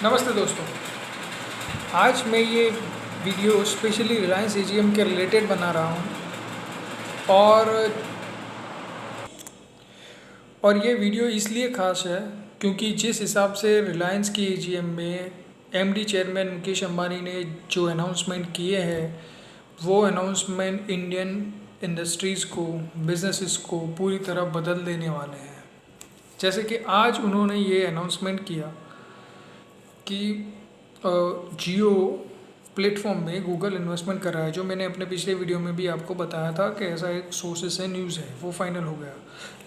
नमस्ते दोस्तों। आज मैं ये वीडियो स्पेशली रिलायंस एजीएम के रिलेटेड बना रहा हूँ और ये वीडियो इसलिए ख़ास है क्योंकि जिस हिसाब से रिलायंस की एजीएम में एमडी चेयरमैन मुकेश अंबानी ने जो अनाउंसमेंट किए हैं वो अनाउंसमेंट इंडियन इंडस्ट्रीज़ को, बिजनेसेस को पूरी तरह बदल देने वाले हैं। जैसे कि आज उन्होंने ये अनाउंसमेंट किया कि जियो प्लेटफॉर्म में गूगल इन्वेस्टमेंट कर रहा है। जो मैंने अपने पिछले वीडियो में भी आपको बताया था कि ऐसा एक सोर्सेस है, न्यूज़ है, वो फाइनल हो गया।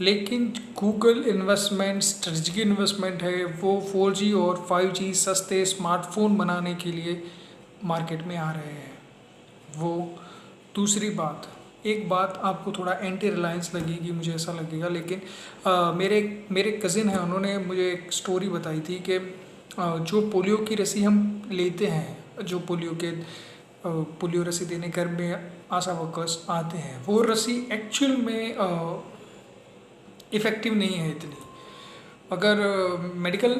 लेकिन गूगल इन्वेस्टमेंट स्ट्रेटजिक इन्वेस्टमेंट है, वो 4G और 5G सस्ते स्मार्टफोन बनाने के लिए मार्केट में आ रहे हैं। वो दूसरी बात, एक बात आपको थोड़ा एंटी रिलायंस लगेगी, मुझे ऐसा लगेगा, लेकिन मेरे मेरे कज़िन हैं, उन्होंने मुझे एक स्टोरी बताई थी कि जो पोलियो की रस्सी हम लेते हैं, जो पोलियो रस्सी देने घर में आशा वर्कर्स आते हैं, वो रस्सी एक्चुअल में इफ़ेक्टिव नहीं है इतनी। अगर मेडिकल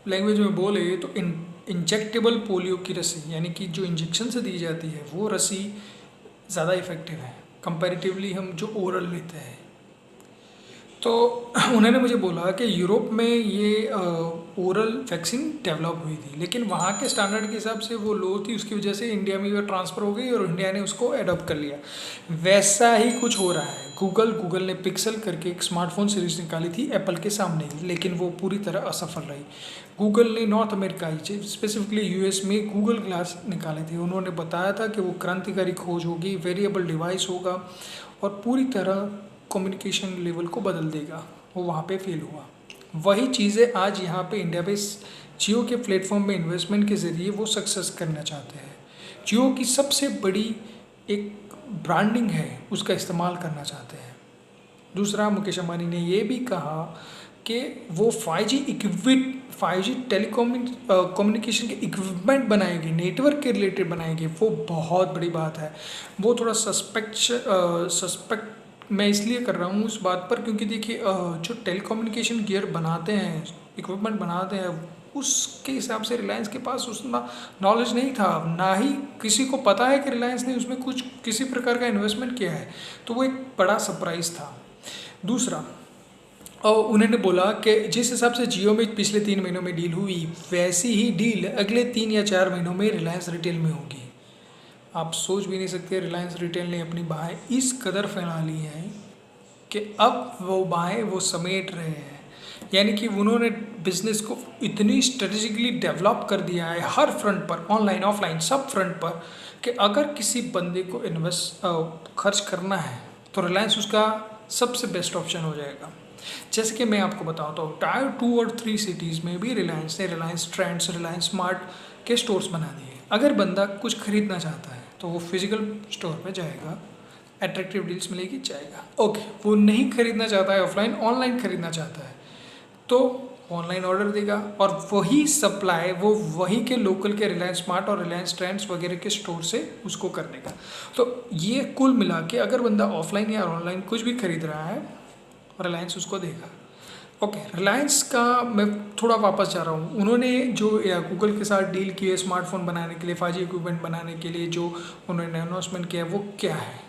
लैंग्वेज में बोले तो इंजेक्टेबल पोलियो की रस्सी, यानी कि जो इंजेक्शन से दी जाती है, वो रस्सी ज़्यादा इफ़ेक्टिव है कंपैरेटिवली हम जो ओरल लेते हैं। तो उन्होंने मुझे बोला कि यूरोप में ये ओरल वैक्सीन डेवलप हुई थी, लेकिन वहाँ के स्टैंडर्ड के हिसाब से वो लो थी, उसकी वजह से इंडिया में वो ट्रांसफ़र हो गई और इंडिया ने उसको एडॉप्ट कर लिया। वैसा ही कुछ हो रहा है। गूगल ने पिक्सल करके एक स्मार्टफोन सीरीज़ निकाली थी एप्पल के सामने ही, लेकिन वो पूरी तरह असफल रही। गूगल ने नॉर्थ अमेरिका स्पेसिफिकली यूएस में गूगल ग्लास निकाले थे। उन्होंने बताया था कि वो क्रांतिकारी खोज होगी, वेरिएबल डिवाइस होगा और पूरी तरह कम्युनिकेशन लेवल को बदल देगा। वो वहाँ पे फेल हुआ। वही चीज़ें आज यहाँ पे इंडिया पे जियो के प्लेटफॉर्म में इन्वेस्टमेंट के ज़रिए वो सक्सेस करना चाहते हैं। जियो की सबसे बड़ी एक ब्रांडिंग है, उसका इस्तेमाल करना चाहते हैं। दूसरा, मुकेश अंबानी ने ये भी कहा कि वो 5G टेलीकॉम कम्युनिकेशन के इक्विपमेंट बनाएंगे, नेटवर्क के रिलेटेड बनाएंगे। वो बहुत बड़ी बात है। वो थोड़ा सस्पेक्ट मैं इसलिए कर रहा हूँ उस बात पर क्योंकि देखिए, जो टेलीकम्युनिकेशन गियर बनाते हैं, इक्विपमेंट बनाते हैं, उसके हिसाब से रिलायंस के पास उतना नॉलेज नहीं था, ना ही किसी को पता है कि रिलायंस ने उसमें कुछ किसी प्रकार का इन्वेस्टमेंट किया है। तो वो एक बड़ा सरप्राइज़ था। दूसरा, और उन्होंने बोला कि जिस हिसाब से जियो में पिछले 3 महीनों में डील हुई, वैसी ही डील अगले 3 या 4 महीनों में रिलायंस रिटेल में होगी। आप सोच भी नहीं सकते, रिलायंस रिटेल ने अपनी बाहें इस कदर फैला ली हैं कि अब वो बाहें वो समेट रहे हैं। यानी कि उन्होंने बिज़नेस को इतनी स्ट्रेटेजिकली डेवलप कर दिया है हर फ्रंट पर, ऑनलाइन ऑफलाइन सब फ्रंट पर, कि अगर किसी बंदे को खर्च करना है तो रिलायंस उसका सबसे बेस्ट ऑप्शन हो जाएगा। जैसे कि मैं आपको बताता हूँ, टायर 2 और 3 सिटीज़ में भी रिलायंस ने रिलायंस ट्रेंड्स, रिलायंस स्मार्ट के स्टोर्स बना दिए। अगर बंदा कुछ खरीदना चाहता है तो वो फिजिकल स्टोर पे जाएगा, अट्रैक्टिव डील्स मिलेगी, जाएगा। ओके, वो नहीं खरीदना चाहता है ऑफलाइन, ऑनलाइन खरीदना चाहता है तो ऑनलाइन ऑर्डर देगा और वही सप्लाई वो वही के लोकल के रिलायंस स्मार्ट और रिलायंस ट्रेंड्स वगैरह के स्टोर से उसको कर देगा। तो ये कुल मिला के अगर बंदा ऑफलाइन या ऑनलाइन कुछ भी खरीद रहा है, रिलायंस उसको देगा। ओके, रिलायंस का मैं थोड़ा वापस जा रहा हूँ। उन्होंने जो गूगल के साथ डील की है स्मार्टफोन बनाने के लिए, 5G इक्विपमेंट बनाने के लिए, जो उन्होंने अनाउंसमेंट किया है, वो क्या है?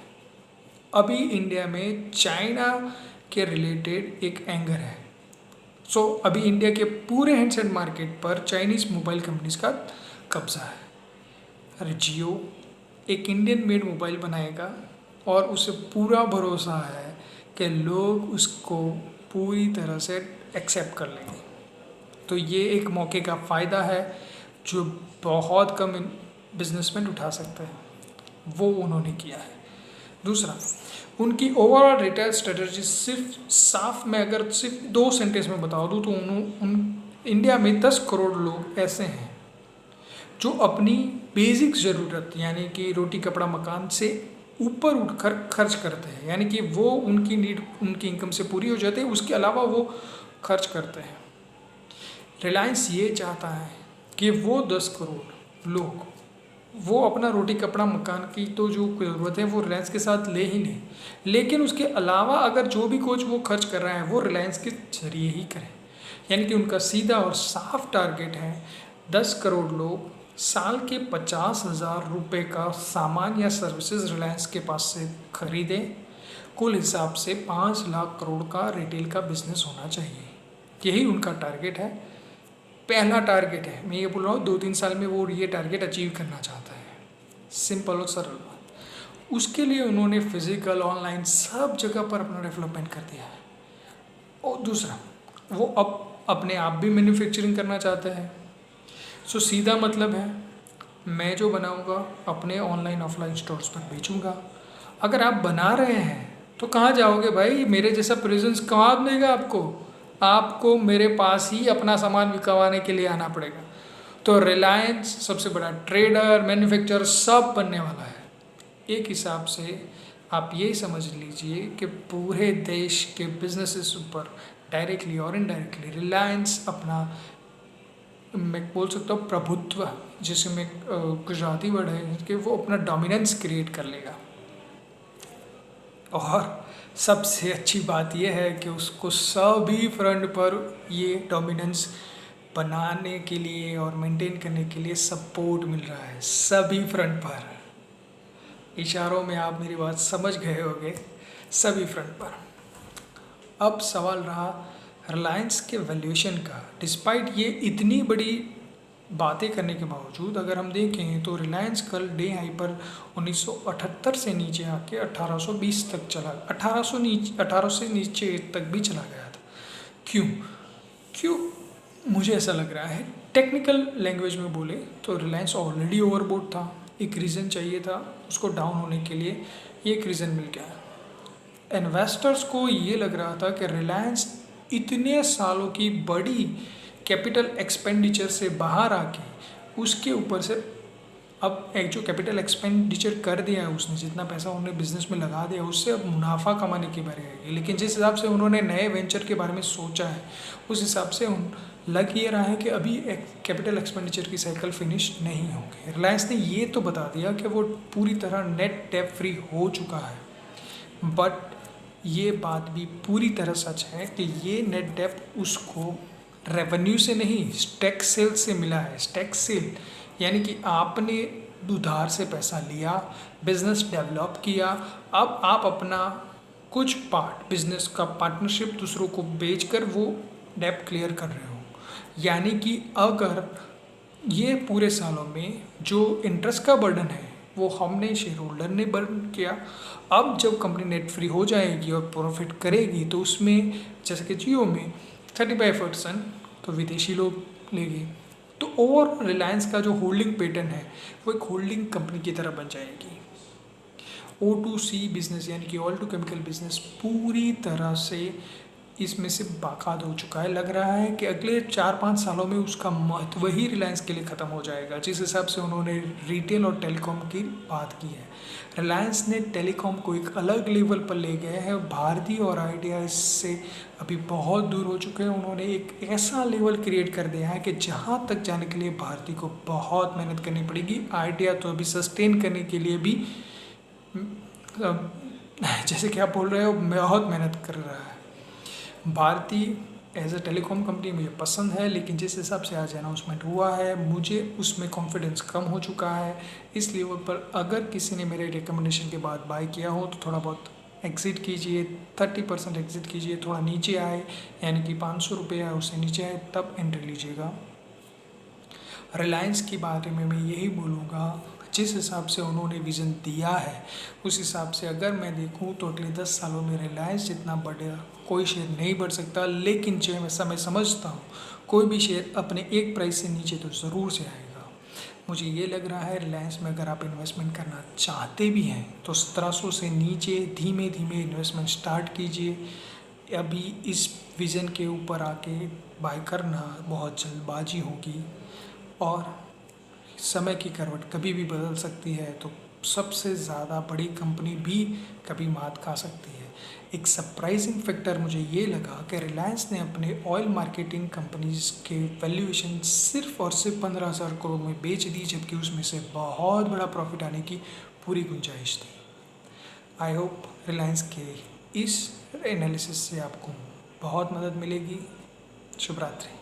अभी इंडिया में चाइना के रिलेटेड एक एंगर है। अभी इंडिया के पूरे हैंडसेट मार्केट पर चाइनीज़ मोबाइल कंपनीज का कब्जा है। अरे जियो एक इंडियन मेड मोबाइल बनाएगा और उसे पूरा भरोसा है कि लोग उसको पूरी तरह से एक्सेप्ट कर लेंगे। तो ये एक मौके का फ़ायदा है जो बहुत कम बिजनेसमैन उठा सकते हैं, वो उन्होंने किया है। दूसरा, उनकी ओवरऑल रिटेल स्ट्रेटजी सिर्फ साफ में अगर सिर्फ 2 सेंटेंस में बता दूँ तो इंडिया में 10 करोड़ लोग ऐसे हैं जो अपनी बेसिक ज़रूरत, यानी कि रोटी कपड़ा मकान से ऊपर उठकर खर्च करते हैं। यानी कि वो उनकी नीड उनकी इनकम से पूरी हो जाती है, उसके अलावा वो खर्च करते हैं। रिलायंस ये चाहता है कि वो 10 करोड़ लोग वो अपना रोटी कपड़ा मकान की तो जो ज़रूरत है वो रिलायंस के साथ ले ही लें, लेकिन उसके अलावा अगर जो भी कुछ वो खर्च कर रहे हैं वो रिलायंस के जरिए ही करें। यानी कि उनका सीधा और साफ टारगेट है 10 करोड़ लोग साल के 50,000 रुपये का सामान या सर्विसेज रिलायंस के पास से खरीदें। कुल हिसाब से 5 लाख करोड़ का रिटेल का बिजनेस होना चाहिए। यही उनका टारगेट है, पहला टारगेट है। मैं ये बोल रहा हूँ 2-3 साल में वो ये टारगेट अचीव करना चाहता है। सिंपल और सरल बात। उसके लिए उन्होंने फिजिकल ऑनलाइन सब जगह पर अपना डेवलपमेंट कर दिया है। और दूसरा, वो अब अपने आप भी मैन्युफैक्चरिंग करना चाहते हैं। सो सीधा मतलब है, मैं जो बनाऊंगा अपने ऑनलाइन ऑफलाइन स्टोर्स पर बेचूंगा। अगर आप बना रहे हैं तो कहाँ जाओगे भाई? मेरे जैसा प्रेजेंस कहाँ देगा आपको? आपको मेरे पास ही अपना सामान बिकवाने के लिए आना पड़ेगा। तो रिलायंस सबसे बड़ा ट्रेडर, मैन्युफैक्चरर सब बनने वाला है। एक हिसाब से आप ये समझ लीजिए कि पूरे देश के बिजनेसेस ऊपर डायरेक्टली और इनडायरेक्टली रिलायंस अपना, मैं बोल सकता हूँ प्रभुत्व, जिसे मैं गुजराती वर्ड है कि वो अपना डोमिनेंस क्रिएट कर लेगा। और सबसे अच्छी बात यह है कि उसको सभी फ्रंट पर ये डोमिनेंस बनाने के लिए और मेंटेन करने के लिए सपोर्ट मिल रहा है, सभी फ्रंट पर। इशारों में आप मेरी बात समझ गए होंगे, सभी फ्रंट पर। अब सवाल रहा रिलायंस के वैल्यूएशन का। डिस्पाइट ये इतनी बड़ी बातें करने के बावजूद अगर हम देखें तो रिलायंस कल डे हाई पर 1978 से नीचे आके 1820 तक चला, 1800 से नीचे तक भी चला गया था। क्यों क्यों मुझे ऐसा लग रहा है, टेक्निकल लैंग्वेज में बोले तो रिलायंस ऑलरेडी ओवरबोट था। एक रीज़न चाहिए था उसको डाउन होने के लिए, ये एक रीज़न मिल गया। इन्वेस्टर्स को ये लग रहा था कि रिलायंस इतने सालों की बड़ी कैपिटल एक्सपेंडिचर से बाहर आके उसके ऊपर से अब एक जो कैपिटल एक्सपेंडिचर कर दिया है उसने, जितना पैसा उन्होंने बिजनेस में लगा दिया उससे अब मुनाफा कमाने की बारी आएगी। लेकिन जिस हिसाब से उन्होंने नए वेंचर के बारे में सोचा है उस हिसाब से लग ये रहा है कि अभी एक कैपिटल एक्सपेंडिचर की साइकिल फिनिश नहीं होगी। रिलायंस ने ये तो बता दिया कि वो पूरी तरह नेट डेट फ्री हो चुका है, बट ये बात भी पूरी तरह सच है कि ये नेट डेट उसको रेवेन्यू से नहीं, स्टैक सेल से मिला है। स्टैक सेल यानी कि आपने उधार से पैसा लिया, बिजनेस डेवलप किया, अब आप अपना कुछ पार्ट बिजनेस का पार्टनरशिप दूसरों को बेचकर वो डेब्ट क्लियर कर रहे हो। यानी कि अगर ये पूरे सालों में जो इंटरेस्ट का बर्डन है वो हमने शेयर होल्डर ने बर्न किया, अब जब कंपनी नेट फ्री हो जाएगी और प्रॉफिट करेगी तो उसमें जैसे कि जियो में 35% तो विदेशी लोग लेंगे। तो और रिलायंस का जो होल्डिंग पैटर्न है वो एक होल्डिंग कंपनी की तरह बन जाएगी। O2C बिजनेस यानी कि ऑयल टू केमिकल बिजनेस पूरी तरह से इसमें से बाकात हो चुका है। लग रहा है कि अगले 4-5 सालों में उसका महत्व ही रिलायंस के लिए ख़त्म हो जाएगा, जिस हिसाब से उन्होंने रिटेल और टेलीकॉम की बात की है। रिलायंस ने टेलीकॉम को एक अलग लेवल पर ले गए हैं। भारती और आइडिया इससे अभी बहुत दूर हो चुके हैं। उन्होंने एक ऐसा लेवल क्रिएट कर दिया है कि जहाँ तक जाने के लिए भारती को बहुत मेहनत करनी पड़ेगी। आइडिया तो अभी सस्टेन करने के लिए भी जैसे कि आप बोल रहे हो बहुत मेहनत कर रहा है। Bharti as a telecom company मुझे पसंद है, लेकिन जिस हिसाब से आज अनाउंसमेंट हुआ है मुझे उसमें कॉन्फिडेंस कम हो चुका है। इस लेवल पर अगर किसी ने मेरे रिकमेंडेशन के बाद बाय किया हो तो थोड़ा बहुत एग्ज़िट कीजिए, 30% एग्ज़िट कीजिए। थोड़ा नीचे आए यानी कि 500 रुपये आए उससे नीचे आए तब एंट्री लीजिएगा। रिलायंस की बारे में मैं यही बोलूँगा, जिस हिसाब से उन्होंने विज़न दिया है उस हिसाब से अगर मैं देखूं तो अगले 10 सालों में रिलायंस जितना बढ़ेगा कोई शेयर नहीं बढ़ सकता। लेकिन जो मैं समझता हूँ कोई भी शेयर अपने एक प्राइस से नीचे तो ज़रूर से आएगा। मुझे ये लग रहा है रिलायंस में अगर आप इन्वेस्टमेंट करना चाहते भी हैं तो 1700 से नीचे धीमे धीमे इन्वेस्टमेंट स्टार्ट कीजिए। अभी इस विज़न के ऊपर आके बाय करना बहुत जल्दबाजी होगी और समय की करवट कभी भी बदल सकती है, तो सबसे ज़्यादा बड़ी कंपनी भी कभी मात खा सकती है। एक सरप्राइजिंग फैक्टर मुझे ये लगा कि रिलायंस ने अपने ऑयल मार्केटिंग कंपनीज के वैल्यूएशन सिर्फ और सिर्फ 15,000 करोड़ में बेच दी, जबकि उसमें से बहुत बड़ा प्रॉफिट आने की पूरी गुंजाइश थी। आई होप रिलायंस के इस एनालिसिस से आपको बहुत मदद मिलेगी। शुभ रात्रि।